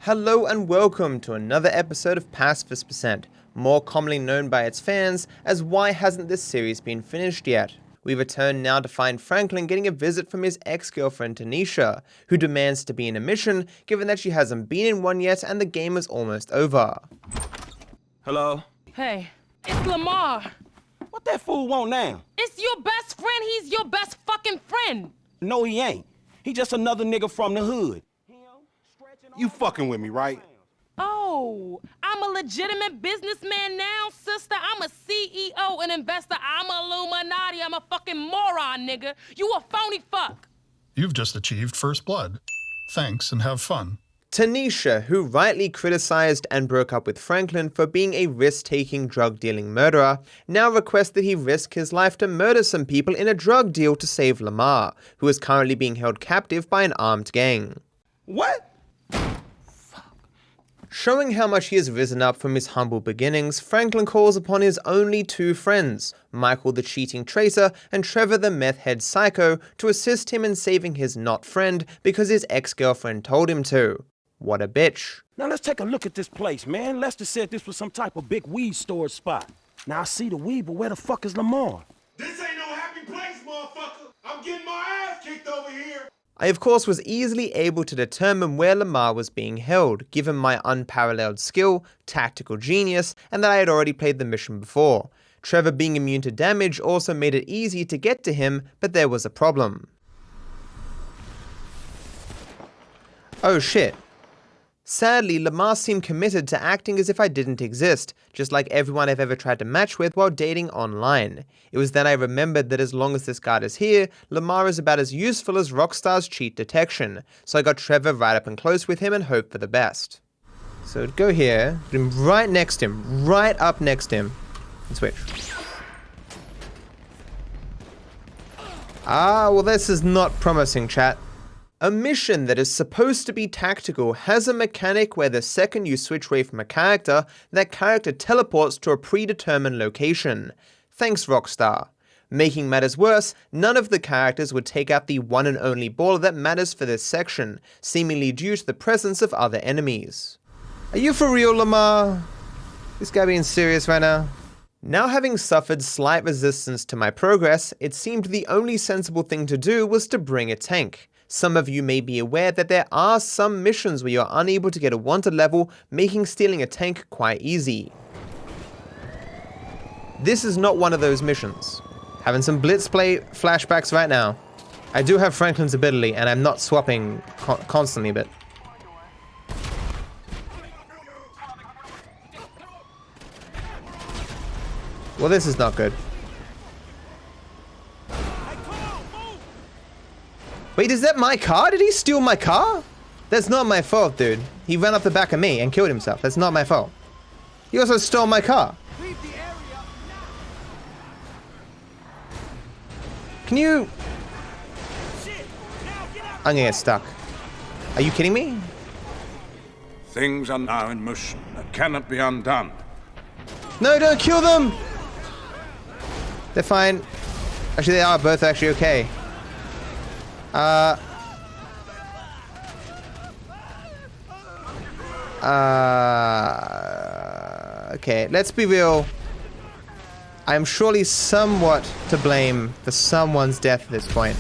Hello and welcome to another episode of Pacifist, more commonly known by its fans as why hasn't this series been finished yet? We return now to find Franklin getting a visit from his ex-girlfriend Tanisha, who demands to be in a mission given that she hasn't been in one yet and the game is almost over. Hello? Hey, it's Lamar. What that fool want now? It's your best friend. He's your best fucking friend. No, he ain't. He just another nigga from the hood. You fucking with me, right? Oh, I'm a legitimate businessman now, sister. I'm a CEO, an investor. I'm a Illuminati. I'm a fucking moron, nigga. You a phony fuck. You've just achieved first blood. Thanks and have fun. Tanisha, who rightly criticized and broke up with Franklin for being a risk-taking drug-dealing murderer, now requests that he risk his life to murder some people in a drug deal to save Lamar, who is currently being held captive by an armed gang. What? Showing how much he has risen up from his humble beginnings, Franklin calls upon his only two friends, Michael the cheating traitor and Trevor the meth head psycho, to assist him in saving his not friend because his ex-girlfriend told him to. What a bitch. Now let's take a look at this place, man. Lester said this was some type of big weed storage spot. Now I see the weed, but where the fuck is Lamar? This ain't no happy place, motherfucker. I'm getting my ass kicked over here. I of course was easily able to determine where Lamar was being held, given my unparalleled skill, tactical genius, and that I had already played the mission before. Trevor being immune to damage also made it easy to get to him, but there was a problem. Oh shit. Sadly, Lamar seemed committed to acting as if I didn't exist, just like everyone I've ever tried to match with while dating online. It was then I remembered that as long as this guard is here, Lamar is about as useful as Rockstar's cheat detection, so I got Trevor right up and close with him and hoped for the best. So I'd go here, put him right next to him, right up next to him, and switch. Ah, well this is not promising, chat. A mission that is supposed to be tactical has a mechanic where the second you switch away from a character, that character teleports to a predetermined location. Thanks Rockstar. Making matters worse, none of the characters would take out the one and only baller that matters for this section, seemingly due to the presence of other enemies. Are you for real, Lamar? This guy being serious right now? Now having suffered slight resistance to my progress, it seemed the only sensible thing to do was to bring a tank. Some of you may be aware that there are some missions where you are unable to get a wanted level, making stealing a tank quite easy. This is not one of those missions. Having some Blitzplay flashbacks right now. I do have Franklin's ability and I'm not swapping constantly, but... well, this is not good. Wait, is that my car? Did he steal my car? That's not my fault, dude. He ran up the back of me and killed himself. That's not my fault. He also stole my car. Can you... I'm gonna get stuck. Are you kidding me? Things are now in motion that cannot be undone. No, don't kill them! They're fine. Actually, they are both actually okay. Okay, let's be real. I'm surely somewhat to blame for someone's death at this point.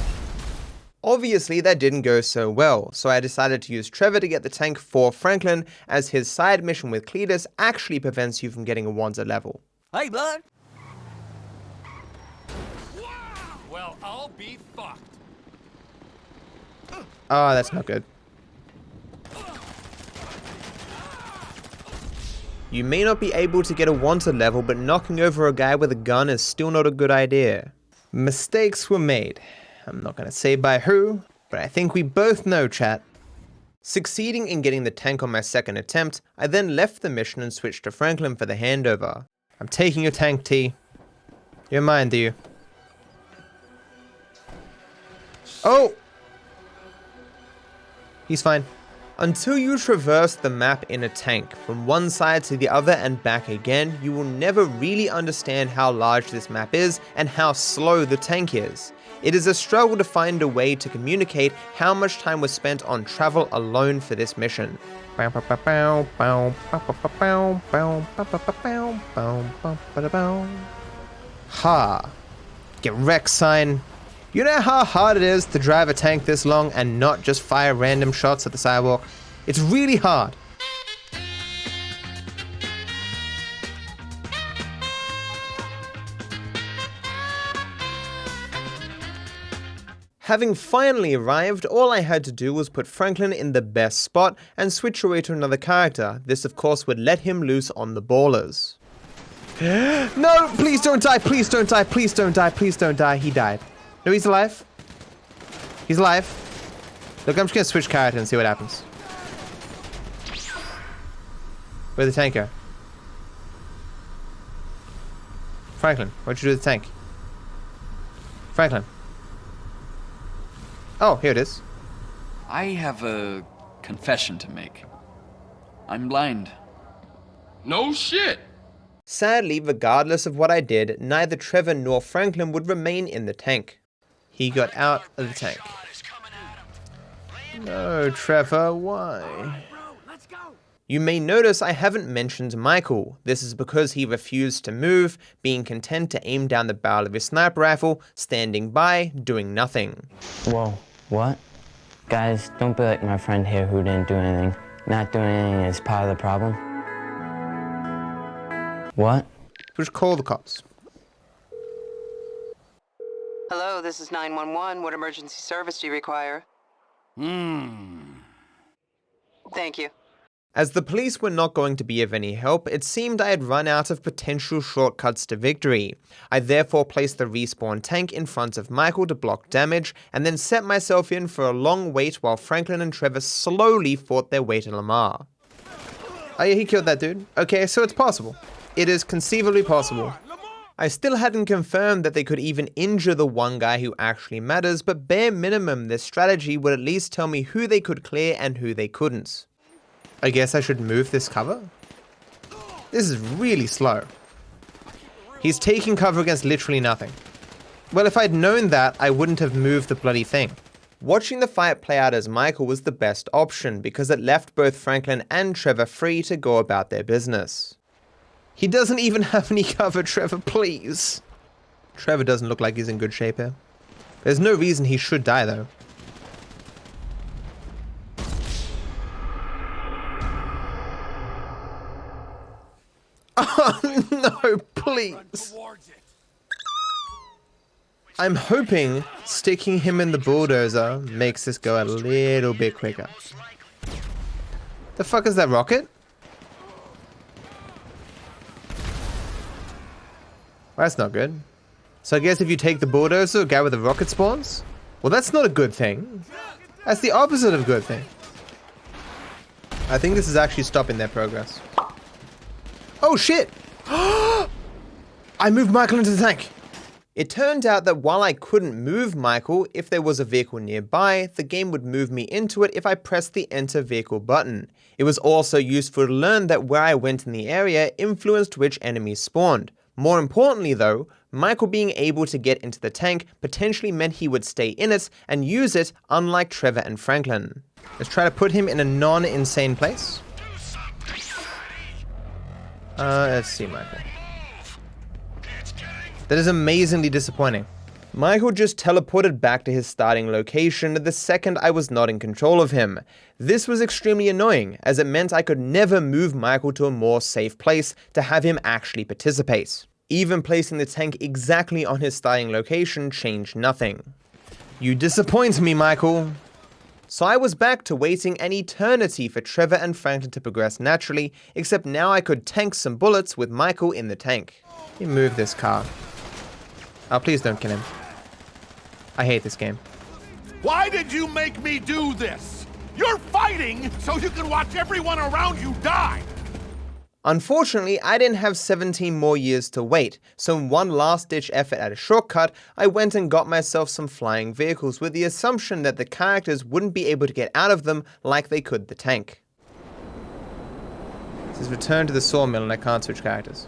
Obviously, that didn't go so well, so I decided to use Trevor to get the tank for Franklin, as his side mission with Cletus actually prevents you from getting a wanted level. Hey, bud. Well, I'll be fucked. Oh, that's not good. You may not be able to get a wanted level, but knocking over a guy with a gun is still not a good idea. Mistakes were made. I'm not gonna say by who, but I think we both know, chat. Succeeding in getting the tank on my second attempt, I then left the mission and switched to Franklin for the handover. I'm taking your tank, T. You're mine, do you? Oh! He's fine. Until you traverse the map in a tank, from one side to the other and back again, you will never really understand how large this map is and how slow the tank is. It is a struggle to find a way to communicate how much time was spent on travel alone for this mission. Ha. Get wrecked, sign. You know how hard it is to drive a tank this long and not just fire random shots at the sidewalk? It's really hard. Having finally arrived, all I had to do was put Franklin in the best spot and switch away to another character. This of course would let him loose on the ballers. No, please don't die, please don't die, please don't die, please don't die. He died. No, he's alive. He's alive. Look, I'm just gonna switch character and see what happens. Where'd the tank go? Franklin, what'd you do to the tank? Franklin. Oh, here it is. I have a confession to make. I'm blind. No shit. Sadly, regardless of what I did, neither Trevor nor Franklin would remain in the tank. He got out of the tank. No, Trevor, why? You may notice I haven't mentioned Michael. This is because he refused to move, being content to aim down the barrel of his sniper rifle, standing by, doing nothing. Whoa, what? Guys, don't be like my friend here who didn't do anything. Not doing anything is part of the problem. What? Just call the cops. Hello, this is 911. What emergency service do you require? Thank you. As the police were not going to be of any help, it seemed I had run out of potential shortcuts to victory. I therefore placed the respawn tank in front of Michael to block damage, and then set myself in for a long wait while Franklin and Trevor slowly fought their way to Lamar. Oh yeah, he killed that dude. Okay, so it's possible. It is conceivably possible. I still hadn't confirmed that they could even injure the one guy who actually matters, but bare minimum this strategy would at least tell me who they could clear and who they couldn't. I guess I should move this cover? This is really slow. He's taking cover against literally nothing. Well, if I'd known that, I wouldn't have moved the bloody thing. Watching the fight play out as Michael was the best option because it left both Franklin and Trevor free to go about their business. He doesn't even have any cover, Trevor, please. Trevor doesn't look like he's in good shape here. There's no reason he should die though. Oh no, please. I'm hoping sticking him in the bulldozer makes this go a little bit quicker. The fuck is that rocket? Well, that's not good. So I guess if you take the bulldozer, a guy with the rocket spawns? Well, that's not a good thing. That's the opposite of a good thing. I think this is actually stopping their progress. Oh shit! I moved Michael into the tank! It turned out that while I couldn't move Michael if there was a vehicle nearby, the game would move me into it if I pressed the enter vehicle button. It was also useful to learn that where I went in the area influenced which enemies spawned. More importantly though, Michael being able to get into the tank potentially meant he would stay in it and use it, unlike Trevor and Franklin. Let's try to put him in a non-insane place. Let's see Michael. That is amazingly disappointing. Michael just teleported back to his starting location the second I was not in control of him. This was extremely annoying, as it meant I could never move Michael to a more safe place to have him actually participate. Even placing the tank exactly on his starting location changed nothing. You disappoint me, Michael. So I was back to waiting an eternity for Trevor and Franklin to progress naturally, except now I could tank some bullets with Michael in the tank. Let me move this car. Oh, please don't kill him. I hate this game. Why did you make me do this? You're fighting so you can watch everyone around you die! Unfortunately, I didn't have 17 more years to wait, so in one last-ditch effort at a shortcut, I went and got myself some flying vehicles with the assumption that the characters wouldn't be able to get out of them like they could the tank. This is return to the sawmill and I can't switch characters.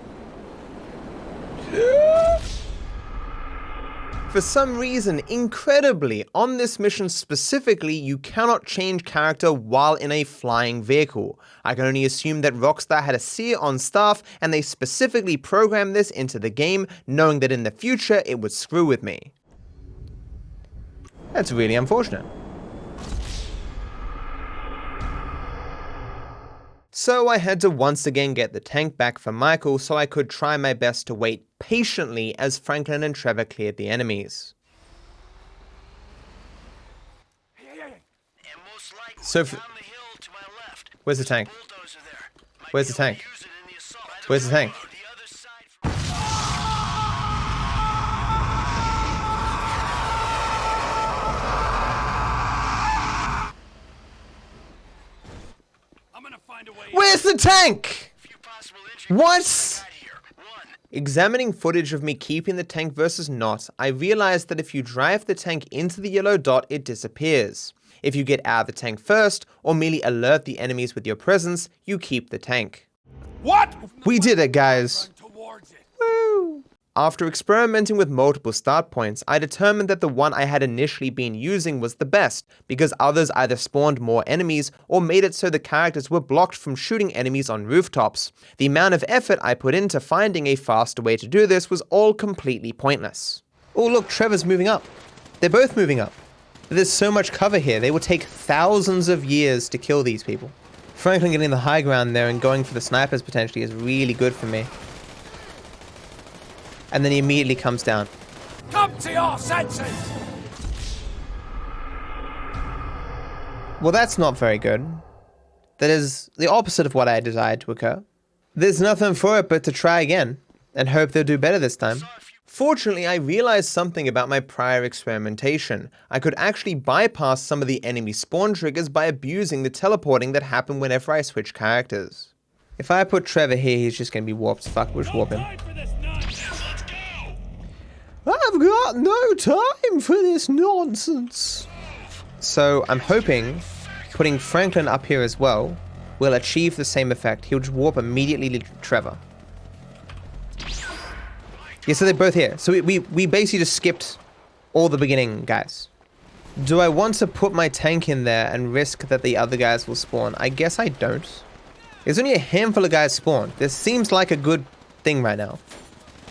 For some reason, incredibly, on this mission specifically, you cannot change character while in a flying vehicle. I can only assume that Rockstar had a seer on staff and they specifically programmed this into the game, knowing that in the future it would screw with me. That's really unfortunate. So I had to once again get the tank back for Michael so I could try my best to wait patiently as Franklin and Trevor cleared the enemies. So where's the tank? Where's the tank? Where's the tank? Where's the tank? What? Examining footage of me keeping the tank versus not, I realized that if you drive the tank into the yellow dot, it disappears. If you get out of the tank first, or merely alert the enemies with your presence, you keep the tank. What? We did it, guys. Woo! After experimenting with multiple start points, I determined that the one I had initially been using was the best, because others either spawned more enemies or made it so the characters were blocked from shooting enemies on rooftops. The amount of effort I put into finding a faster way to do this was all completely pointless. Oh look, Trevor's moving up. They're both moving up. There's so much cover here, they will take thousands of years to kill these people. Franklin getting the high ground there and going for the snipers potentially is really good for me. And then he immediately comes down. Come to your senses! Well, that's not very good. That is the opposite of what I desired to occur. There's nothing for it but to try again, and hope they'll do better this time. Fortunately, I realized something about my prior experimentation. I could actually bypass some of the enemy spawn triggers by abusing the teleporting that happened whenever I switch characters. If I put Trevor here, he's just gonna be warped. Fuck, we'll just warp him. I've got no time for this nonsense. So I'm hoping putting Franklin up here as well will achieve the same effect. He'll just warp immediately to Trevor. Yeah, so they're both here. So we basically just skipped all the beginning guys. Do I want to put my tank in there and risk that the other guys will spawn? I guess I don't. There's only a handful of guys spawned. This seems like a good thing right now.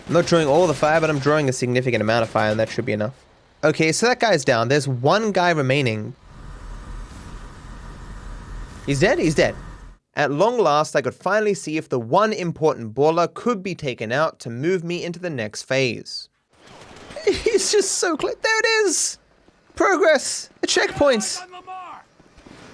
I'm not drawing all the fire, but I'm drawing a significant amount of fire, and that should be enough. Okay, so that guy's down. There's one guy remaining. He's dead? He's dead. At long last, I could finally see if the one important baller could be taken out to move me into the next phase. He's just so close. There it is! Progress! A checkpoint!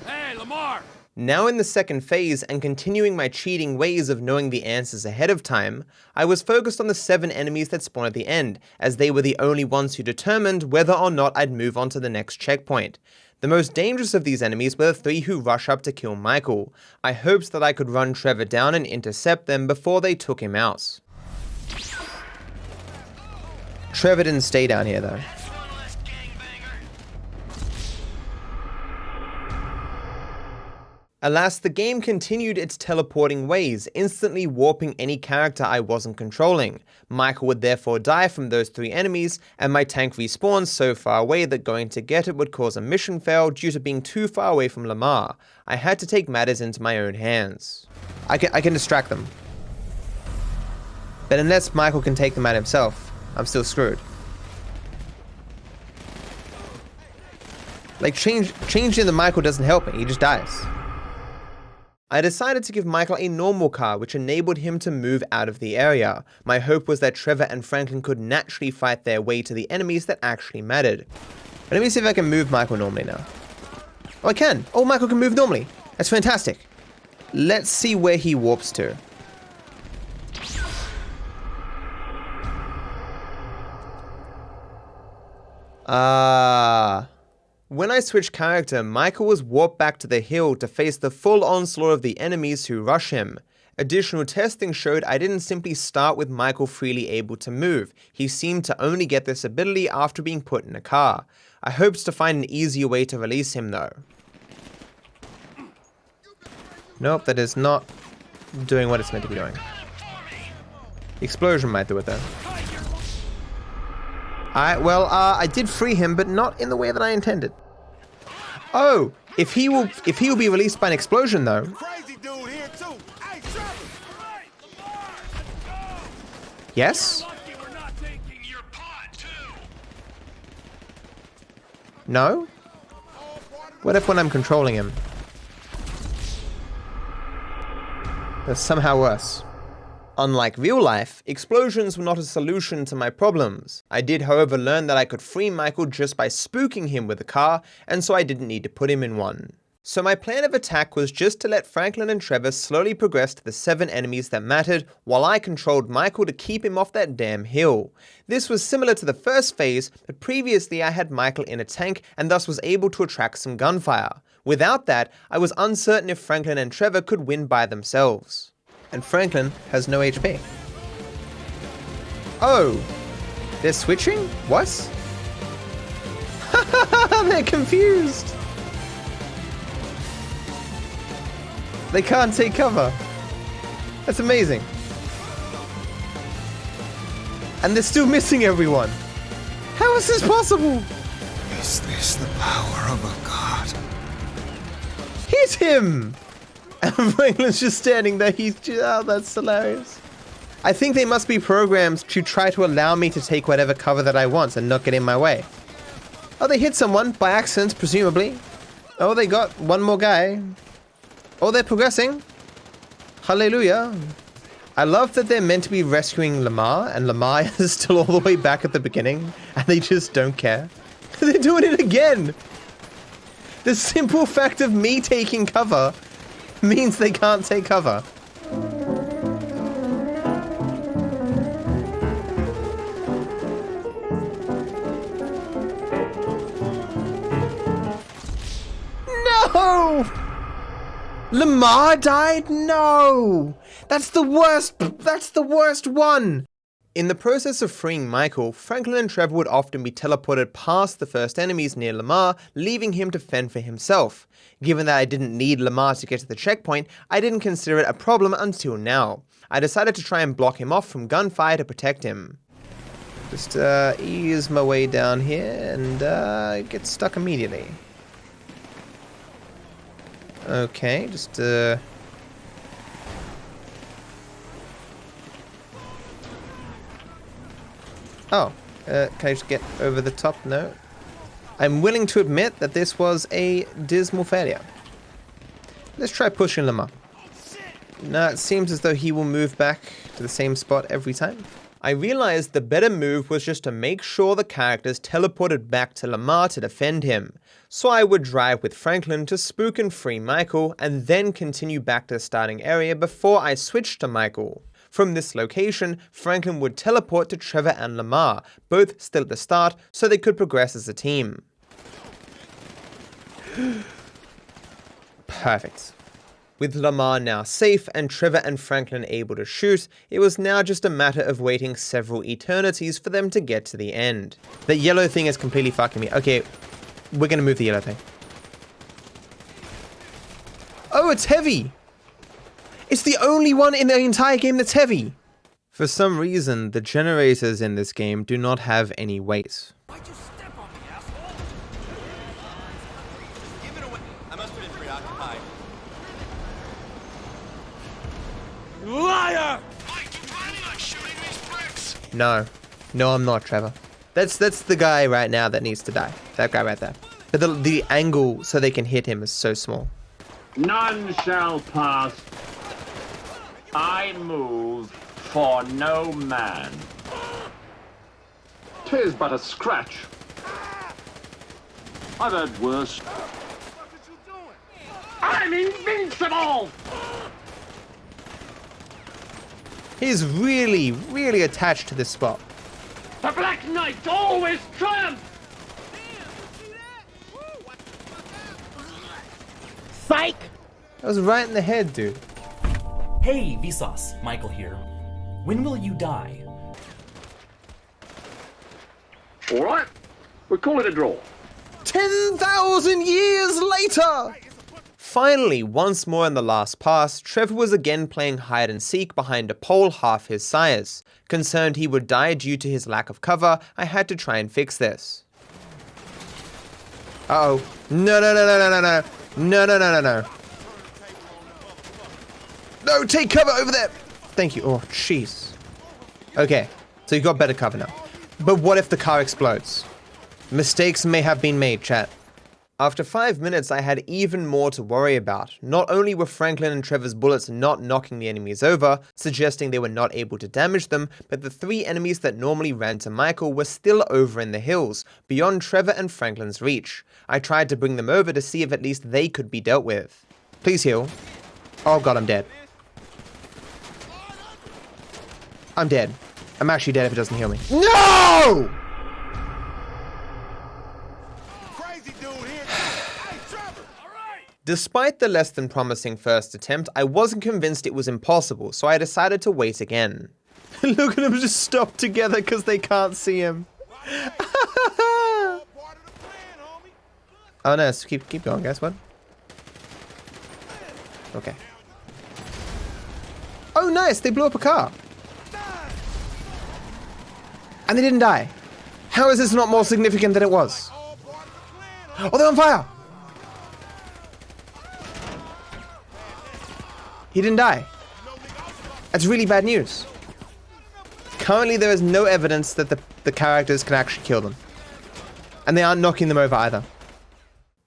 Hey, Lamar! Now in the second phase, and continuing my cheating ways of knowing the answers ahead of time, I was focused on the 7 enemies that spawned at the end, as they were the only ones who determined whether or not I'd move on to the next checkpoint. The most dangerous of these enemies were the 3 who rush up to kill Michael. I hoped that I could run Trevor down and intercept them before they took him out. Trevor didn't stay down here though. Alas, the game continued its teleporting ways, instantly warping any character I wasn't controlling. Michael would therefore die from those 3 enemies, and my tank respawns so far away that going to get it would cause a mission fail due to being too far away from Lamar. I had to take matters into my own hands. I can distract them. But unless Michael can take them out himself, I'm still screwed. Like, changing the Michael doesn't help me, he just dies. I decided to give Michael a normal car, which enabled him to move out of the area. My hope was that Trevor and Franklin could naturally fight their way to the enemies that actually mattered. But let me see if I can move Michael normally now. Oh, I can! Oh, Michael can move normally! That's fantastic! Let's see where he warps to. When I switched character, Michael was warped back to the hill to face the full onslaught of the enemies who rush him. Additional testing showed I didn't simply start with Michael freely able to move. He seemed to only get this ability after being put in a car. I hoped to find an easier way to release him though. Nope, that is not doing what it's meant to be doing. The explosion might do it though. Alright, well, I did free him, but not in the way that I intended. Oh, if he will be released by an explosion, though. Crazy dude here too. Hey, Trevor. Yes? No? What if when I'm controlling him? That's somehow worse. Unlike real life, explosions were not a solution to my problems. I did, however, learn that I could free Michael just by spooking him with a car, and so I didn't need to put him in one. So my plan of attack was just to let Franklin and Trevor slowly progress to the 7 enemies that mattered, while I controlled Michael to keep him off that damn hill. This was similar to the first phase, but previously I had Michael in a tank and thus was able to attract some gunfire. Without that, I was uncertain if Franklin and Trevor could win by themselves. And Franklin has no HP. Oh, they're switching? What? They're confused. They can't take cover. That's amazing. And they're still missing everyone. How is this possible? Is this the power of a god? Hit him! And Franklin's just standing there. Oh, that's hilarious. I think they must be programmed to try to allow me to take whatever cover that I want and not get in my way. Oh, they hit someone by accident, presumably. Oh, they got one more guy. Oh, they're progressing. Hallelujah. I love that they're meant to be rescuing Lamar, and Lamar is still all the way back at the beginning, and they just don't care. They're doing it again. The simple fact of me taking cover means they can't take cover. No! Lamar died? No! That's the worst one! In the process of freeing Michael, Franklin and Trevor would often be teleported past the first enemies near Lamar, leaving him to fend for himself. Given that I didn't need Lamar to get to the checkpoint, I didn't consider it a problem until now. I decided to try and block him off from gunfire to protect him. Just ease my way down here and get stuck immediately. Okay, just Oh, can I just get over the top? No. I'm willing to admit that this was a dismal failure. Let's try pushing Lamar. No, it seems as though he will move back to the same spot every time. I realized the better move was just to make sure the characters teleported back to Lamar to defend him. So I would drive with Franklin to spook and free Michael, and then continue back to the starting area before I switched to Michael. From this location, Franklin would teleport to Trevor and Lamar, both still at the start, so they could progress as a team. Perfect. With Lamar now safe and Trevor and Franklin able to shoot, it was now just a matter of waiting several eternities for them to get to the end. The yellow thing is completely fucking me. Okay, we're gonna move the yellow thing. Oh, it's heavy! It's the only one in the entire game that's heavy! For some reason, the generators in this game do not have any weight. Why'd you step on me, asshole? Give it away. I must have been preoccupied. Liar! Mike, you planning on shooting these bricks? No. No, I'm not, Trevor. That's the guy right now that needs to die. That guy right there. But the angle so they can hit him is so small. None shall pass. I move for no man. 'Tis but a scratch. I've heard worse. I'm invincible! He's really, really attached to this spot. The Black Knight always triumphs! Psych! That was right in the head, dude. Hey, Vsauce, Michael here. When will you die? All right, we'll call it a draw. 10,000 years later! Finally, once more in the last pass, Trevor was again playing hide and seek behind a pole half his size. Concerned he would die due to his lack of cover, I had to try and fix this. Uh-oh. No. No, take cover over there! Thank you. Oh, jeez. Okay, so you got better cover now. But what if the car explodes? Mistakes may have been made, chat. After 5 minutes, I had even more to worry about. Not only were Franklin and Trevor's bullets not knocking the enemies over, suggesting they were not able to damage them, but the 3 enemies that normally ran to Michael were still over in the hills, beyond Trevor and Franklin's reach. I tried to bring them over to see if at least they could be dealt with. Please heal. Oh god, I'm dead. I'm dead. I'm actually dead if it doesn't heal me. No! Despite the less than promising first attempt, I wasn't convinced it was impossible, so I decided to wait again. Look at them just stop together because they can't see him. Oh no, so keep going, guys. What? Okay. Oh nice, they blew up a car. And they didn't die. How is this not more significant than it was? Oh, they're on fire! He didn't die. That's really bad news. Currently, there is no evidence that the characters can actually kill them. And they aren't knocking them over either.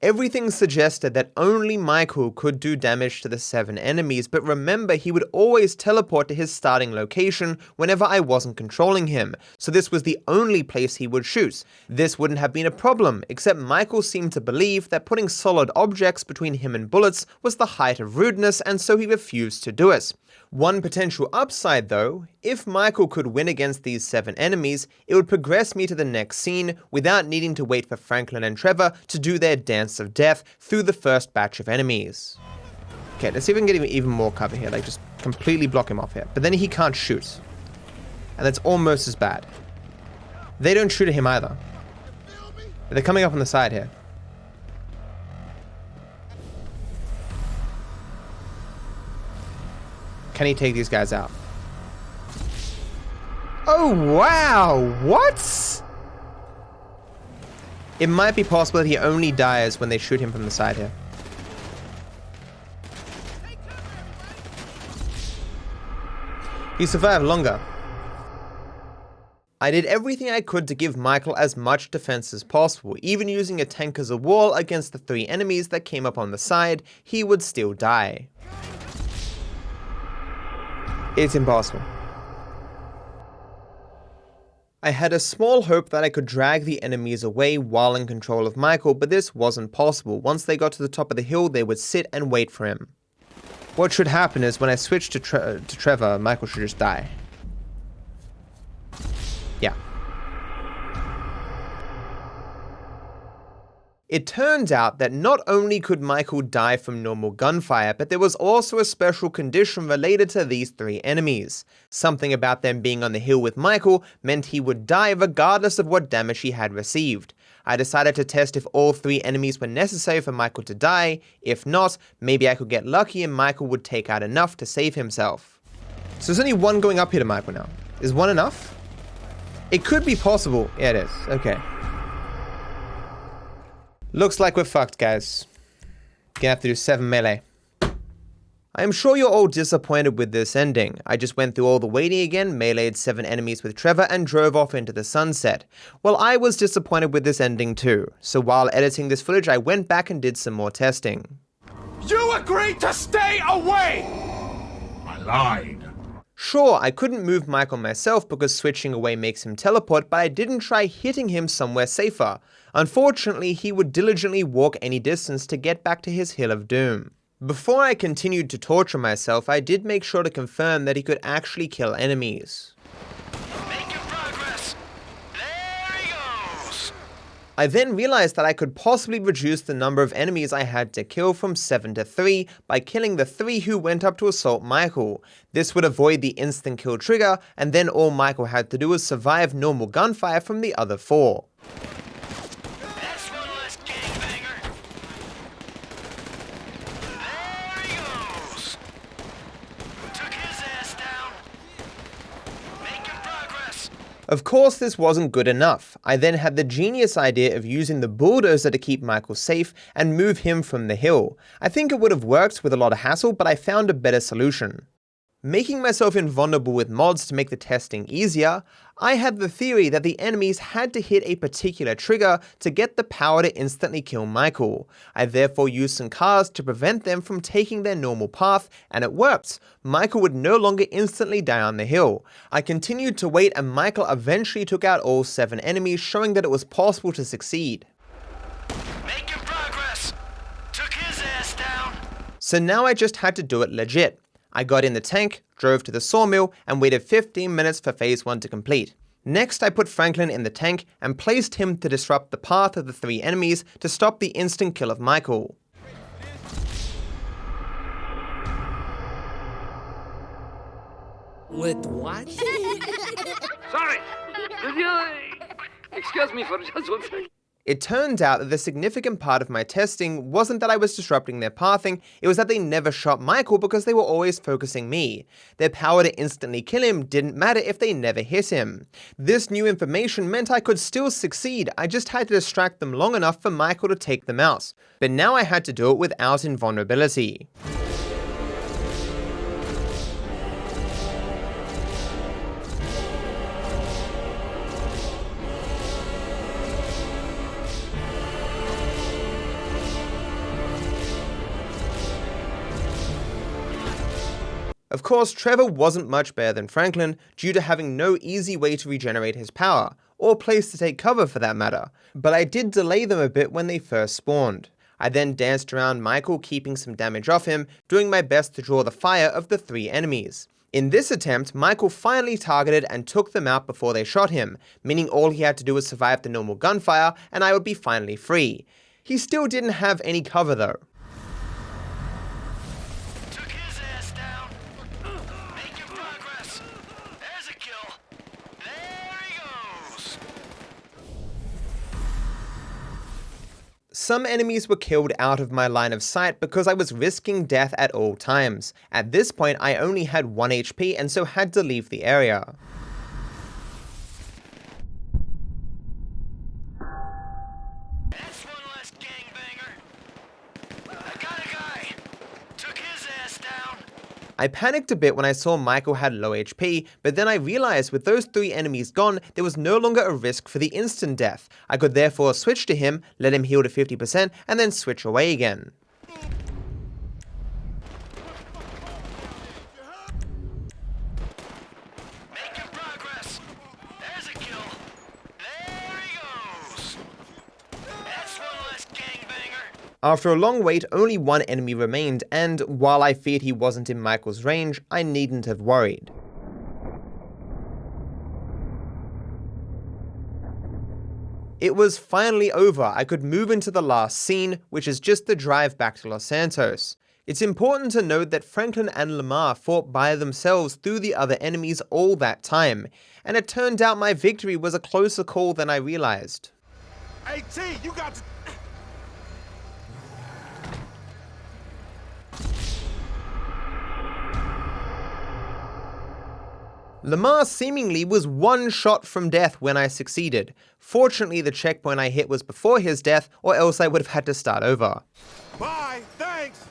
Everything suggested that only Michael could do damage to the 7 enemies, but remember, he would always teleport to his starting location whenever I wasn't controlling him, so this was the only place he would shoot. This wouldn't have been a problem, except Michael seemed to believe that putting solid objects between him and bullets was the height of rudeness, and so he refused to do it. One potential upside though, if Michael could win against these 7 enemies, it would progress me to the next scene without needing to wait for Franklin and Trevor to do their dance of death through the first batch of enemies. Okay, let's see if we can get even more cover here, like just completely block him off here. But then he can't shoot. And that's almost as bad. They don't shoot at him either. But they're coming up on the side here. Can he take these guys out? Oh, wow! What? It might be possible that he only dies when they shoot him from the side here. He survived longer. I did everything I could to give Michael as much defense as possible, even using a tank as a wall against the 3 enemies that came up on the side. He would still die. It's impossible. I had a small hope that I could drag the enemies away while in control of Michael, but this wasn't possible. Once they got to the top of the hill, they would sit and wait for him. What should happen is when I switch to Trevor, Michael should just die. Yeah. It turns out that not only could Michael die from normal gunfire, but there was also a special condition related to these 3 enemies. Something about them being on the hill with Michael meant he would die regardless of what damage he had received. I decided to test if all 3 enemies were necessary for Michael to die. If not, maybe I could get lucky and Michael would take out enough to save himself. So there's only 1 going up here to Michael now. Is 1 enough? It could be possible. Yeah, it is. Okay. Looks like we're fucked, guys. Gonna have to do 7 melee. I am sure you're all disappointed with this ending. I just went through all the waiting again, meleeed 7 enemies with Trevor, and drove off into the sunset. Well, I was disappointed with this ending too. So while editing this footage, I went back and did some more testing. You agreed to stay away! I lied. Sure, I couldn't move Michael myself because switching away makes him teleport, but I didn't try hitting him somewhere safer. Unfortunately, he would diligently walk any distance to get back to his hill of doom. Before I continued to torture myself, I did make sure to confirm that he could actually kill enemies. Making progress. There he goes. I then realized that I could possibly reduce the number of enemies I had to kill from 7 to 3 by killing the 3 who went up to assault Michael. This would avoid the instant kill trigger, and then all Michael had to do was survive normal gunfire from the other 4. That's one less gangbanger. Of course, this wasn't good enough. I then had the genius idea of using the bulldozer to keep Michael safe and move him from the hill. I think it would have worked with a lot of hassle, but I found a better solution. Making myself invulnerable with mods to make the testing easier, I had the theory that the enemies had to hit a particular trigger to get the power to instantly kill Michael. I therefore used some cars to prevent them from taking their normal path, and it worked. Michael would no longer instantly die on the hill. I continued to wait, and Michael eventually took out all 7 enemies, showing that it was possible to succeed. Making progress. Took his ass down. So now I just had to do it legit. I got in the tank, drove to the sawmill, and waited 15 minutes for phase 1 to complete. Next, I put Franklin in the tank and placed him to disrupt the path of the 3 enemies to stop the instant kill of Michael. With what? Sorry. Excuse me for just one second. It turned out that the significant part of my testing wasn't that I was disrupting their pathing, it was that they never shot Michael because they were always focusing me. Their power to instantly kill him didn't matter if they never hit him. This new information meant I could still succeed, I just had to distract them long enough for Michael to take them out. But now I had to do it without invulnerability. Of course, Trevor wasn't much better than Franklin due to having no easy way to regenerate his power, or place to take cover for that matter, but I did delay them a bit when they first spawned. I then danced around Michael, keeping some damage off him, doing my best to draw the fire of the 3 enemies. In this attempt, Michael finally targeted and took them out before they shot him, meaning all he had to do was survive the normal gunfire and I would be finally free. He still didn't have any cover though. Some enemies were killed out of my line of sight because I was risking death at all times. At this point, I only had 1 HP and so had to leave the area. That's one less gangbanger. I got a guy. Took his ass down. I panicked a bit when I saw Michael had low HP, but then I realized with those 3 enemies gone, there was no longer a risk for the instant death. I could therefore switch to him, let him heal to 50%, and then switch away again. Making progress. There's a kill. There he goes. That's one less gangbanger. After a long wait, only 1 enemy remained, and while I feared he wasn't in Michael's range, I needn't have worried. It was finally over. I could move into the last scene, which is just the drive back to Los Santos. It's important to note that Franklin and Lamar fought by themselves through the other enemies all that time, and it turned out my victory was a closer call than I realized. Hey T, you got to... Lamar seemingly was 1 shot from death when I succeeded. Fortunately, the checkpoint I hit was before his death, or else I would have had to start over. Bye, thanks!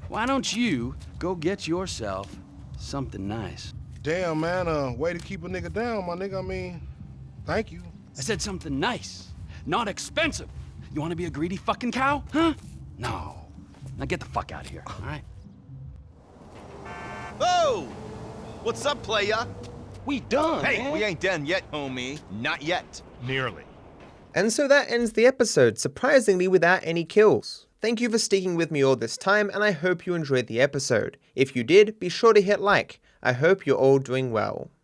Why don't you go get yourself something nice? Damn, man, way to keep a nigga down, my nigga. I mean, thank you. I said something nice, not expensive. You want to be a greedy fucking cow, huh? No. Now get the fuck out of here, all right? Whoa! What's up, playa? We done, Hey, man. we ain't done yet, homie. Not yet. Nearly. And so that ends the episode, surprisingly without any kills. Thank you for sticking with me all this time, and I hope you enjoyed the episode. If you did, be sure to hit like. I hope you're all doing well.